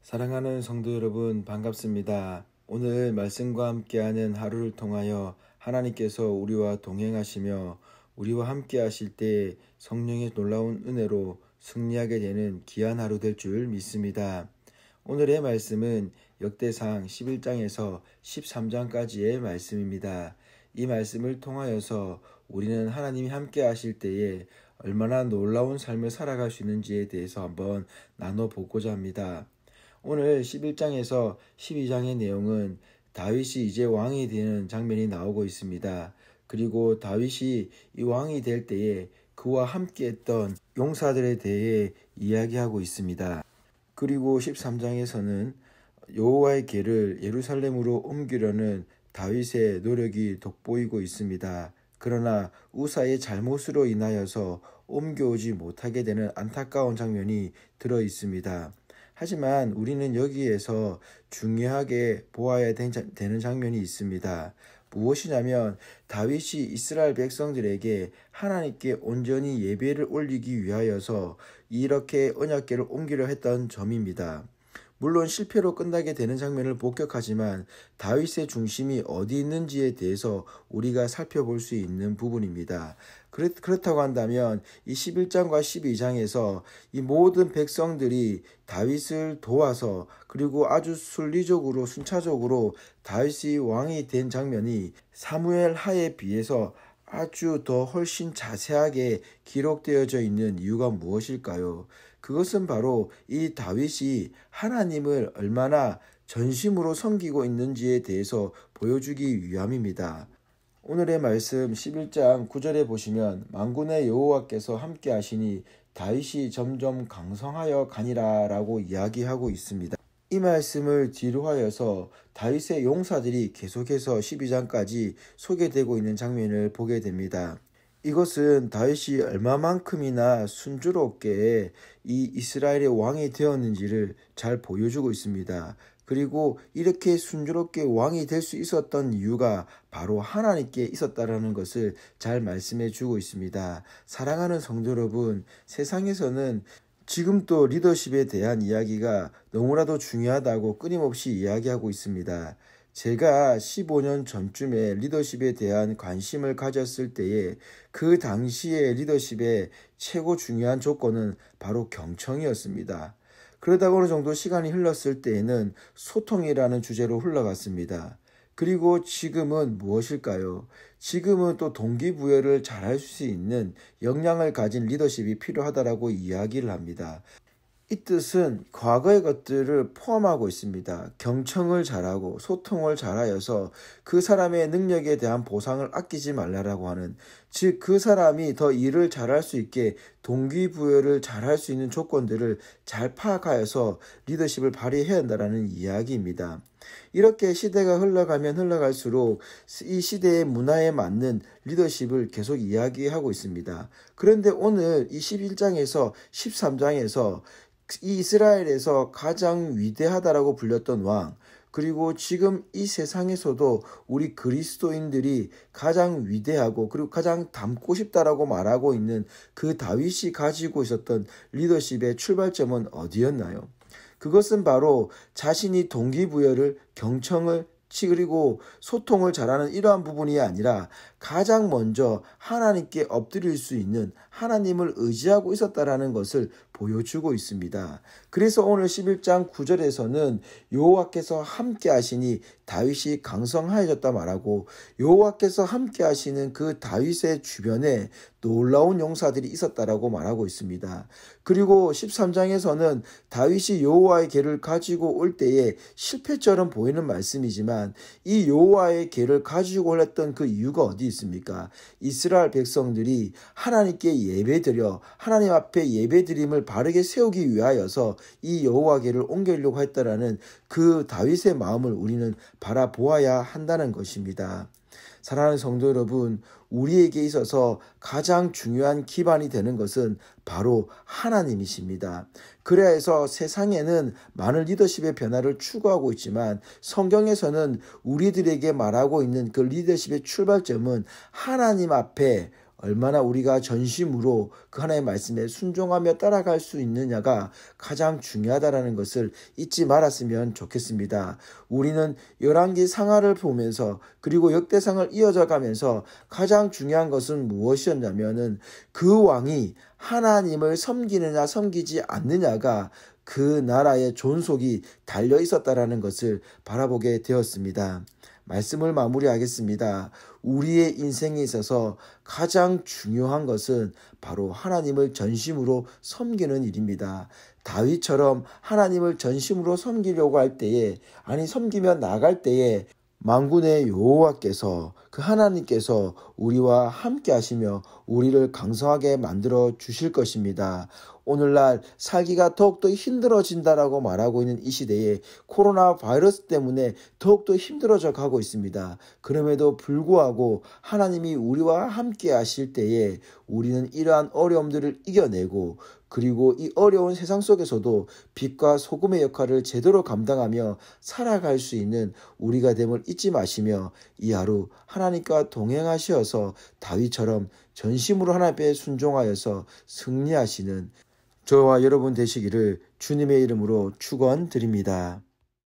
사랑하는 성도 여러분, 반갑습니다. 오늘 말씀과 함께하는 하루를 통하여 하나님께서 우리와 동행하시며 우리와 함께 하실 때 성령의 놀라운 은혜로 승리하게 되는 귀한 하루 될 줄 믿습니다. 오늘의 말씀은 역대상 11장에서 13장까지의 말씀입니다. 이 말씀을 통하여서 우리는 하나님이 함께 하실 때에 얼마나 놀라운 삶을 살아갈 수 있는지에 대해서 한번 나눠보고자 합니다. 오늘 11장에서 12장의 내용은 다윗이 이제 왕이 되는 장면이 나오고 있습니다. 그리고 다윗이 이 왕이 될 때에 그와 함께 했던 용사들에 대해 이야기하고 있습니다. 그리고 13장에서는 여호와의 궤를 예루살렘으로 옮기려는 다윗의 노력이 돋보이고 있습니다. 그러나 우사의 잘못으로 인하여서 옮겨오지 못하게 되는 안타까운 장면이 들어 있습니다. 하지만 우리는 여기에서 중요하게 보아야 되는 장면이 있습니다. 무엇이냐면 다윗이 이스라엘 백성들에게 하나님께 온전히 예배를 올리기 위하여서 이렇게 언약궤를 옮기려 했던 점입니다. 물론 실패로 끝나게 되는 장면을 목격하지만 다윗의 중심이 어디 있는지에 대해서 우리가 살펴볼 수 있는 부분입니다. 그렇다고 한다면 이 11장과 12장에서 이 모든 백성들이 다윗을 도와서 그리고 아주 순리적으로 순차적으로 다윗이 왕이 된 장면이 사무엘 하에 비해서 아주 더 훨씬 자세하게 기록되어져 있는 이유가 무엇일까요? 그것은 바로 이 다윗이 하나님을 얼마나 전심으로 섬기고 있는지에 대해서 보여주기 위함입니다. 오늘의 말씀 11장 9절에 보시면 만군의 여호와께서 함께 하시니 다윗이 점점 강성하여 가니라 라고 이야기하고 있습니다. 이 말씀을 뒤로 하여서 다윗의 용사들이 계속해서 12장까지 소개되고 있는 장면을 보게 됩니다. 이것은 다윗이 얼마만큼이나 순조롭게 이 이스라엘의 왕이 되었는지를 잘 보여주고 있습니다. 그리고 이렇게 순조롭게 왕이 될 수 있었던 이유가 바로 하나님께 있었다라는 것을 잘 말씀해 주고 있습니다. 사랑하는 성도 여러분, 세상에서는 지금 또 리더십에 대한 이야기가 너무나도 중요하다고 끊임없이 이야기하고 있습니다. 제가 15년 전쯤에 리더십에 대한 관심을 가졌을 때에 그 당시의 리더십의 최고 중요한 조건은 바로 경청이었습니다. 그러다가 어느 정도 시간이 흘렀을 때에는 소통이라는 주제로 흘러갔습니다. 그리고 지금은 무엇일까요? 지금은 또 동기부여를 잘할 수 있는 역량을 가진 리더십이 필요하다라고 이야기를 합니다. 이 뜻은 과거의 것들을 포함하고 있습니다. 경청을 잘하고 소통을 잘하여서 그 사람의 능력에 대한 보상을 아끼지 말라라고 하는, 즉 그 사람이 더 일을 잘할 수 있게 동기부여를 잘할 수 있는 조건들을 잘 파악하여서 리더십을 발휘해야 한다는 이야기입니다. 이렇게 시대가 흘러가면 흘러갈수록 이 시대의 문화에 맞는 리더십을 계속 이야기하고 있습니다. 그런데 오늘 이 11장에서 13장에서 이 이스라엘에서 가장 위대하다라고 불렸던 왕, 그리고 지금 이 세상에서도 우리 그리스도인들이 가장 위대하고 그리고 가장 닮고 싶다라고 말하고 있는 그 다윗이 가지고 있었던 리더십의 출발점은 어디였나요? 그것은 바로 자신이 동기부여를, 경청을, 그리고 소통을 잘하는 이러한 부분이 아니라 가장 먼저 하나님께 엎드릴 수 있는, 하나님을 의지하고 있었다라는 것을 보여주고 있습니다. 그래서 오늘 11장 9절에서는 여호와께서 함께 하시니 다윗이 강성하여졌다 말하고, 여호와께서 함께 하시는 그 다윗의 주변에 놀라운 용사들이 있었다라고 말하고 있습니다. 그리고 13장에서는 다윗이 여호와의 궤를 가지고 올 때에 실패처럼 보이는 말씀이지만 이 여호와의 궤를 가지고 올렸던 그 이유가 어디 있습니까? 이스라엘 백성들이 하나님께 예배드려 하나님 앞에 예배드림을 바르게 세우기 위하여서 이 여호와 궤를 옮기려고 했다라는 그 다윗의 마음을 우리는 바라보아야 한다는 것입니다. 사랑하는 성도 여러분, 우리에게 있어서 가장 중요한 기반이 되는 것은 바로 하나님이십니다. 그래야 해서 세상에는 많은 리더십의 변화를 추구하고 있지만 성경에서는 우리들에게 말하고 있는 그 리더십의 출발점은 하나님 앞에 얼마나 우리가 전심으로 그 하나님의 말씀에 순종하며 따라갈 수 있느냐가 가장 중요하다는 것을 잊지 말았으면 좋겠습니다. 우리는 열왕기 상하를 보면서 그리고 역대상을 이어져 가면서 가장 중요한 것은 무엇이었냐면은 그 왕이 하나님을 섬기느냐 섬기지 않느냐가 그 나라의 존속이 달려 있었다라는 것을 바라보게 되었습니다. 말씀을 마무리하겠습니다. 우리의 인생에 있어서 가장 중요한 것은 바로 하나님을 전심으로 섬기는 일입니다. 다윗처럼 하나님을 전심으로 섬기려고 할 때에, 섬기며 나갈 때에 만군의 여호와께서, 그 하나님께서 우리와 함께 하시며 우리를 강성하게 만들어 주실 것입니다. 오늘날 살기가 더욱더 힘들어진다라고 말하고 있는 이 시대에 코로나 바이러스 때문에 더욱더 힘들어져 가고 있습니다. 그럼에도 불구하고 하나님이 우리와 함께 하실 때에 우리는 이러한 어려움들을 이겨내고, 그리고 이 어려운 세상 속에서도 빛과 소금의 역할을 제대로 감당하며 살아갈 수 있는 우리가 됨을 잊지 마시며, 이 하루 하나님과 동행하시어서 다윗처럼 전심으로 하나님 앞에 순종하여서 승리하시는 저와 여러분 되시기를 주님의 이름으로 축원드립니다.